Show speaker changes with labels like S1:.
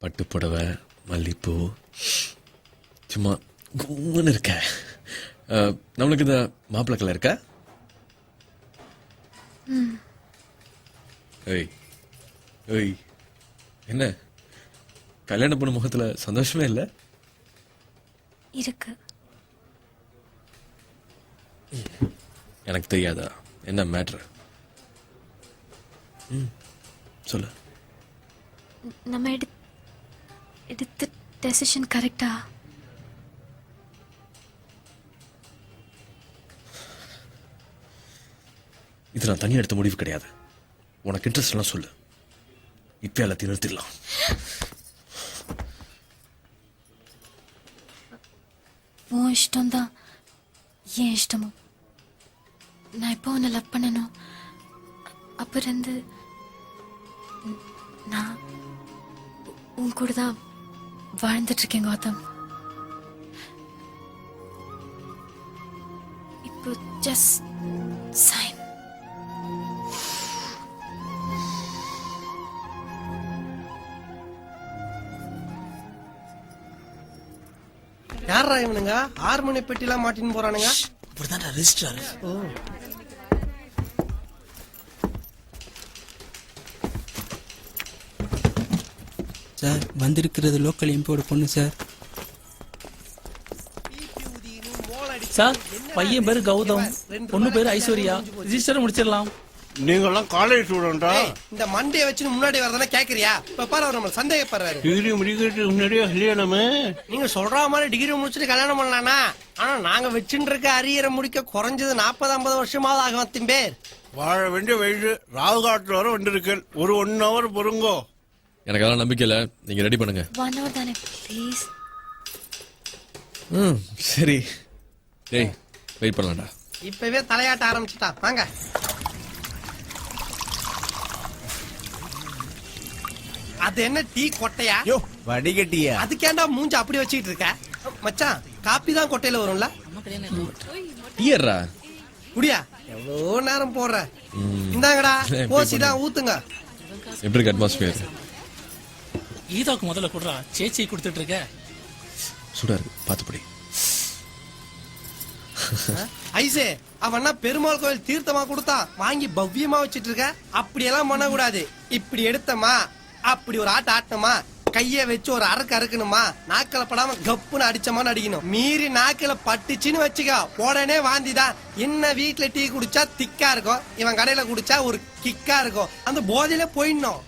S1: பட்டு புடவை மல்லிப்பூ சும்மா கும்முன்னு இருக்க. நம்மளுக்கு இந்த மாப்பிள்ளை கலர் இருக்கா? ஏய் ஏய் என்ன கல்யாண பொண்ணு முகத்துல சந்தோஷமே இல்லை?
S2: இருக்கு.
S1: எனக்கு தெரியாதா என்ன மேட்ரு? சொல்லு.
S2: நம்ம எடுத்த டெசிஷன் கரெக்டா?
S1: இது நான் தனியாக எடுத்த முடிவு கிடையாது. உனக்கு இன்ட்ரெஸ்ட் எல்லாம் சொல்லு, இப்போ எல்லாத்தையும் நிறுத்திடலாம்.
S2: உன் இஷ்டம் தான் ஏன் இஷ்டமும். நான் இப்போ உன்னை லவ் பண்ணணும். அப்ப இருந்து நான் உன் கூட தான் வாழ்ந்துட்டு இருக்கேன் கௌதம். இப்போ ஜஸ்ட் சைன்.
S3: யாரா இவனுங்க ஹார்மோனிய பெட்டிலாம் மாட்டின்னு போறானுங்க?
S4: இப்படிதான் ரெஜிஸ்டர்.
S3: ஓ
S4: சார் வந்திருக்கிறது லோக்கல் எம்பியோட பொண்ணு சார்.
S5: சார் பையன் பேரு கௌதம், பொண்ணு பேரு ஐஸ்வர்யா. ரிஜிஸ்டர் முடிச்சிடலாம்.
S6: நீங்கெல்லாம் காலேஜ் ஸ்டூடெண்டா?
S3: இந்த மண்டைய வச்சு முன்னாடி வரதானே கேக்குறியா? இப்ப பாரு அவர் நம்ம சந்தேகப்படுறாரு.
S6: டிகிரி முடிக்கிறதுக்கு முன்னாடியே கல்யாணமே?
S3: நீங்க சொல்ற மாதிரி டிகிரி முடிச்சுட்டு கல்யாணம் பண்ணலானா? ஆனா நாங்க வச்சுட்டு இருக்க அரியரை முடிக்க குறைஞ்சது 40-50 வருஷமாவது ஆகும். அத்திம்பேர்
S6: வாழ வேண்டிய வயசு ராகு காட்டுல வர வந்திருக்கேன். ஒரு 1 hour பொறுங்கோ.
S1: எனக்கு அதெல்லாம் நம்பிக்கை இல்லை. நீங்க ரெடி பண்ணுங்க.
S2: 1 hour தானே ப்ளீஸ்.
S1: சரி டேய் வெயிட் பண்ணலாம்டா.
S3: இப்பவே தலையாட்ட ஆரம்பிச்சுட்டா. வாங்க. அது என்ன டீ கொட்டையா?
S4: யோ வடிகட்டியா?
S3: அதுக்கேண்டா மூஞ்ச அப்படி வச்சுக்கிட்டு இருக்க? மச்சான் காப்பி தான் கொட்டையில வரும்ல?
S1: டீயர்ரா
S3: குடியா? எவ்வளோ நேரம் போடுற? இந்தாங்கடா போசி தான் ஊத்துங்க.
S1: எப்படி இருக்கு அட்மாஸ்பியர்?
S5: ஈதாக்கு முதல்ல கொடுறா, சேச்சி கொடுத்துட்டு இருக்க.
S1: சூடா இருக்கு, பார்த்துப்படி.
S3: ஐசே அவன்னா பெருமாள் கோயில் தீர்த்தமா கொடுத்தா வாங்கி பவ்யமா வச்சிட்டு இருக்க. அப்படியெல்லாம் பண்ணக்கூடாது. இப்படி எடுத்தமா அப்படி ஒரு ஆட்ட ஆட்டமா கைய வச்சு ஒரு அறுக்கணுமா, நாக்கில படாம கப்புன்னு அடிச்சமான்னு அடிக்கணும். மீறி நாக்கில பட்டுச்சுன்னு வச்சுக்க உடனே வாந்திதான். என்ன வீட்டுல டீ குடிச்சா திக்கா இருக்கும், இவன் கடையில குடிச்சா ஒரு கிக்கா இருக்கும். அந்த போதையில போயிடணும்.